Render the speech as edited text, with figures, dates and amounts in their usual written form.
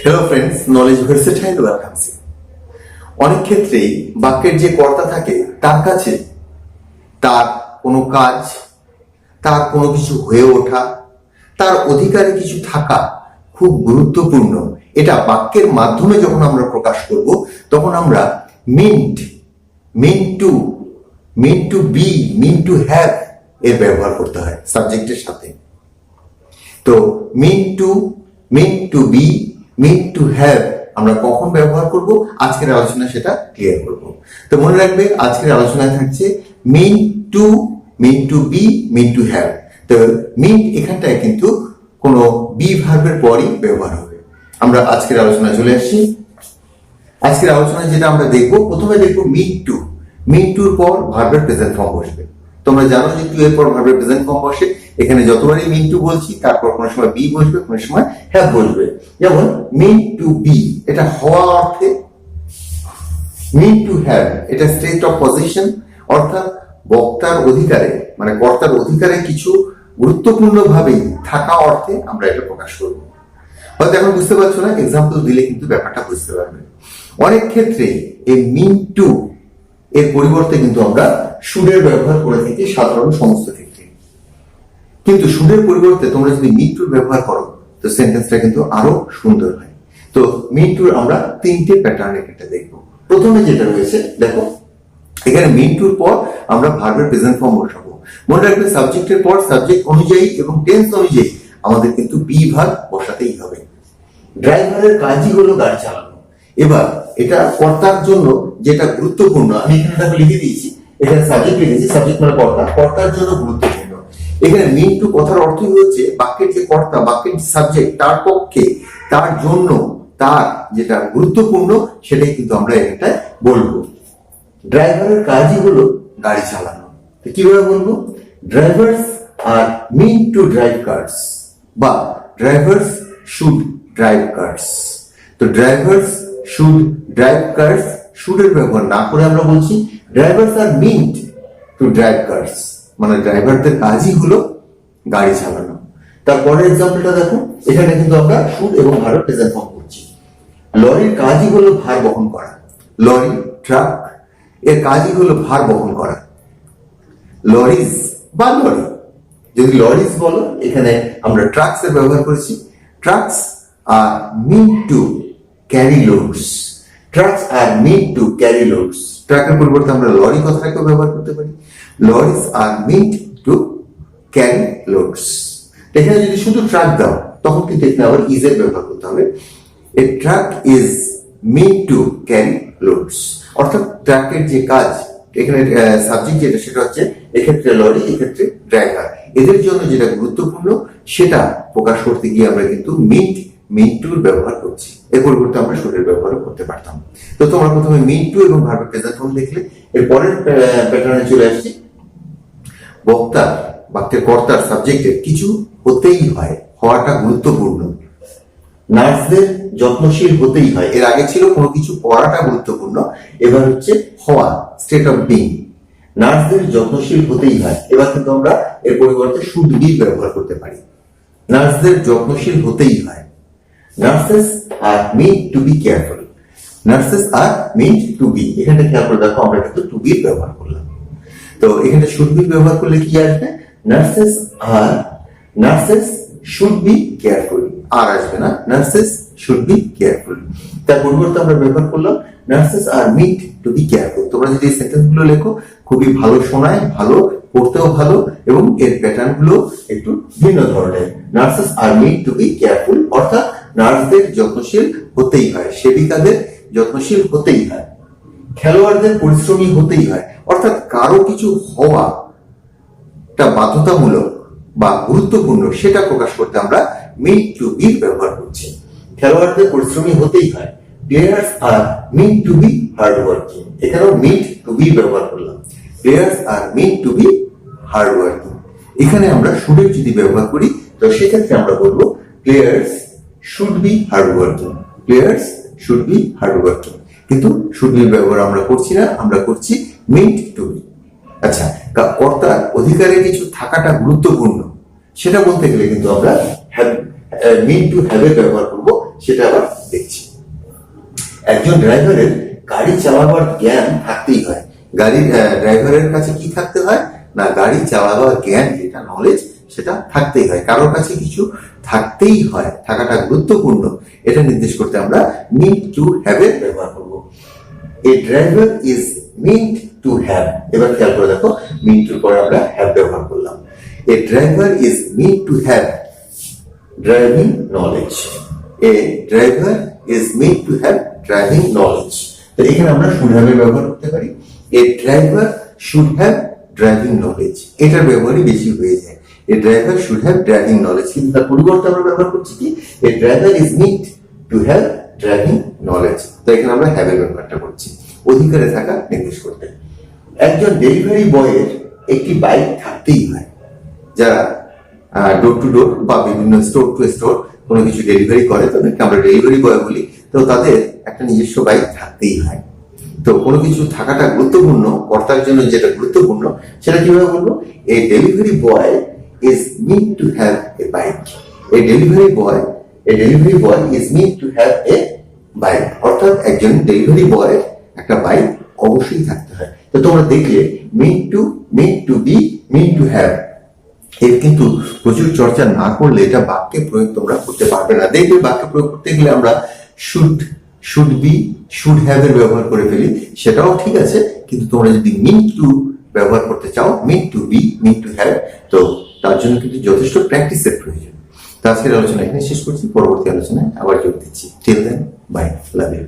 Hello friends, knowledge versatile welcome. অনেক ক্ষেত্রেই বাক্যের যে কর্তা থাকে তার কাছে তার কোনো কাজ, তার কোনো কিছু হয়ে ওঠা, তার অধিকারে কিছু থাকা খুব গুরুত্বপূর্ণ। এটা বাক্যের মাধ্যমে যখন আমরা প্রকাশ করব তখন আমরা mean to be, mean to have এর ব্যবহার করতে হয় সাবজেক্টের সাথে। তো mean to be, mean to have আমরা কখন ব্যবহার করব আজকের আলোচনা সেটা ক্লিয়ার করব। তো মনে রাখবে আজকের আলোচনায় থাকছে mean to be, mean to have. তো মিন এখানটায় কিন্তু কোনো বি ভার্বের পরই ব্যবহার হবে। আমরা আজকের আলোচনায় চলে আসছি। আজকের আলোচনায় যেটা আমরা দেখবো, প্রথমে দেখবো মিন টুর পর ভার্বের প্রেজেন্ট ফর্ম বসবে। তোমরা জানো যে টু এর পর ভার্বের প্রেজেন্ট ফর্ম বসে। এখানে যতবারই মিন টু বলছি তারপর কোনো সময় বি বসবে, কোনো সময় হ্যাভ বসবে। যেমন মিন টু বি এটা হওয়া অর্থে, মিন টু হ্যাভ এটা স্টেট অফ পজিশন অর্থাৎ বক্তার অধিকারে মানে কর্তার অধিকারে কিছু গুরুত্বপূর্ণ ভাবে থাকা অর্থে আমরা এটা প্রকাশ করব। হয়তো এখন বুঝতে পারছো না, এক্সাম্পল দিলে কিন্তু ব্যাপারটা বুঝতে পারবে। অনেক ক্ষেত্রে এই মিন টু এর পরিবর্তে কিন্তু আমরা শুডের ব্যবহার করে থাকি সাধারণ সমস্ত ক্ষেত্রে। কিন্তু শুডের পরিবর্তে তোমরা যদি মিন টুর ব্যবহার করো তো সেন্টেন্সটা কিন্তু আরো সুন্দর হয়। তো মিন টুর আমরা তিনটে প্যাটার্ন এটা দেখবো। প্রথমে যেটা রয়েছে দেখো, এখানে মিন টুর পর আমরা ভার্বের প্রেজেন্ট ফর্ম বসাবো। মনে রাখবে সাবজেক্টের পর সাবজেক্ট অনুযায়ী এবং টেন্স অনুযায়ী আমাদের কিন্তু বি ভার্ব বসাতেই হবে। ড্রাইভারের কাজই হলো গাড়ি চালানো। এবার এটা কর্তার জন্য যেটা গুরুত্বপূর্ণ, আমি এখানে তাকে লিখে দিয়েছি, এখানে সাবজেক্ট লিখেছি, সাবজেক্ট মানে কর্তার জন্য গুরুত্বপূর্ণ। এখানে মিন টু কথার অর্থই হচ্ছে বাক্যের যে কর্তা, বাক্যের সাবজেক্ট তার পক্ষে, তার জন্য, তার যেটা গুরুত্বপূর্ণ সেটাই কিন্তু আমরা এটা বলবো। ড্রাইভারের কাজই হলো গাড়ি চালানো। কিভাবে বলবো? Drivers are mean to drive cars বা ড্রাইভার্স শুড ড্রাইভ কার্স। তো ড্রাইভার্স শুড ড্রাইভ কার্স, শুডের ব্যবহার না করে আমরা বলছি drivers are meant to drive cars, মানে ড্রাইভারদের কাজই হলো গাড়ি চালানো। তারপরের এক্সাম্পলটা দেখো, এখানে কিন্তু আমরা শুড এবং ভার্ব প্রেজেন্ট ফর্ম করছি। লরির কাজই হলো ভার বহন করা। লরি, ট্রাক এর কাজই হলো ভার বহন করা। লরিজ বা লরি, যদি লরিজ বলো এখানে আমরা ট্রাকস এর ব্যবহার করেছি। Trucks are mean to carry loads. Trucks are mean to carry loads. ট্রাকের পরিবর্তে আমরা লরি কথাটাকেও ব্যবহার করতে পারি। Lorries are mean to carry loads. এখানে যদি শুধু ট্রাক দাও তখন কিন্তু এখানে আবার ইজ এর ব্যবহার করতে হবে। A truck is mean to carry loads, অর্থাৎ ট্রাকের যে কাজ, এখানে সাবজেক্ট যেটা সেটা হচ্ছে এক্ষেত্রে লরি, এক্ষেত্রে ড্রাইভার, এদের জন্য যেটা গুরুত্বপূর্ণ সেটা প্রকাশ করতে গিয়ে আমরা কিন্তু মিন টুর ব্যবহার করছি। এর পরিবর্তে আমরা শুডের ব্যবহার করতে পারতাম। তো তোমরা প্রথমে মিন টু এবং ভার্বের প্রেজেন্ট ফর্ম দেখলে। এর পরের প্যাটার্নে চলে আসছি। বক্তার, বাক্যের কর্তার, সাবজেক্টের কিছু হতেই হয়, হওয়াটা গুরুত্বপূর্ণ। নার্সদের যত্নশীল হতেই হয়। এর আগে ছিল কোনো কিছু করাটা গুরুত্বপূর্ণ, এবার হচ্ছে হওয়া, স্টেট অফ বিং। নার্সদের যত্নশীল হতেই হয়। এবার কিন্তু আমরা এর পরিবর্তে শুড বি ব্যবহার করতে পারি। নার্সদের যত্নশীল হতেই হয়। Nurses are mean to be careful. Nurses are mean to be, এখানে খেয়াল করে দেখো আমরা কিন্তু টু বি ব্যবহার করলাম। তো এখানে শুড বি ব্যবহার করলে কি আসবে? নার্সেস শুড বি কেয়ারফুল, আর আসবে না, নার্সেস শুড বি কেয়ারফুল। তার পরিবর্তে আমরা ব্যবহার করলাম nurses are meant to be careful. তোমরা যদি এই সেন্টেন্স গুলো লেখো খুবই ভালো শোনায়, ভালো পড়তেও ভালো, এবং এর প্যাটার্ন গুলো একটু ভিন্ন ধরনের। Nurses are meant to be careful অর্থাৎ নার্সদের যত্নশীল হতেই হয়, সেবিকাদের যত্নশীল হতেই হয়। খেলোয়াড়দের পরিশ্রমী হতেই হয়, অর্থাৎ কারো কিছু হওয়া টা বাধ্যতামূলক বা গুরুত্বপূর্ণ সেটা প্রকাশ করতে আমরা মিন টু বি ব্যবহার করছি। খেলোয়াড়দের পরিশ্রমী হতেই হয়। Players are mean to be hard working, এখানেও মিন টু বি ব্যবহার করলাম। Players are mean to be hard working. এখানে আমরা শুডের যদি ব্যবহার করি তো সেক্ষেত্রে আমরা বলবো players should be hard working. Players should be hard working, কিন্তু শুড বি ব্যবহার আমরা করছি না, আমরা করছি মিন টু বি। আচ্ছা, কর্তার অধিকারে কিছু থাকাটা গুরুত্বপূর্ণ সেটা বলতে গেলে কিন্তু আমরা মিন টু হ্যাভ এর ব্যবহার করবো, সেটা আবার দেখছি। একজন ড্রাইভারের গাড়ি চালাবার জ্ঞান থাকতেই হয়। গাড়ির ড্রাইভারের কাছে কি থাকতে হয় না, গাড়ি চালাবার জ্ঞান যেটা নলেজ সেটা থাকতেই হয়, কারোর কাছে কিছু থাকতেই হয়, থাকাটা গুরুত্বপূর্ণ, এটা নির্দেশ করতে আমরা নিড টু হ্যাভ এর ব্যবহার করব। A driver is meant to have, এবার খেয়াল করে দেখো মিন্ট টুর পরে আমরা হ্যাভ ব্যবহার করলাম। A driver is meant to have driving knowledge. A driver is meant to have driving knowledge. তো এখানে আমরা শুড হ্যাভ এর ব্যবহার করতে পারি। A driver should have driving knowledge, এটার ব্যবহারই বেশি হয়ে যায়। A driver should have driving knowledge, কিন্তু তার পরিবর্তে আমরা ব্যবহার করছি কি, a driver is meant to have driving knowledge. তো এখানে আমরা হ্যাভ এর ব্যবহারটা করছি অধিকারে থাকা নির্দেশ করতে। একজন ডেলিভারি বয়ের একটি বাইক থাকতেই হয়। যারা ডোর টু ডোর বা বিভিন্ন স্টোর টু স্টোর কোনো কিছু ডেলিভারি করে তাদেরকে আমরা ডেলিভারি বয় বলি। তো তাদের একটা নিজস্ব বাইক থাকতেই হয়। তো কোনো কিছু থাকাটা গুরুত্বপূর্ণ, কর্তার জন্য যেটা গুরুত্বপূর্ণ সেটা কিভাবে বলবো, a delivery boy is meant to have a bike. A delivery boy is meant to have a bike, অর্থাৎ একজন ডেলিভারি বয় একটা বাইক অবশ্যই থাকতে হয়। তো তোমরা দেখলে meant to be, meant to have এর কিন্তু প্রচুর চর্চা না করলে এটা বাক্যে প্রয়োগ তোমরা করতে পারবে না। দেখবে বাক্যে প্রয়োগ করতে গেলে আমরা শুড বি, শুড হ্যাভ এর ব্যবহার করে ফেলি, সেটাও ঠিক আছে, কিন্তু তোমরা যদি মিন্ট টু ব্যবহার করতে চাও, meant to be, meant to have, তো তার জন্য কিন্তু যথেষ্ট প্র্যাকটিসের প্রয়োজন। তো আজকের আলোচনা এখানে শেষ করছি, পরবর্তী আলোচনায় আবার যোগ দিচ্ছি। Till then, bye, love you.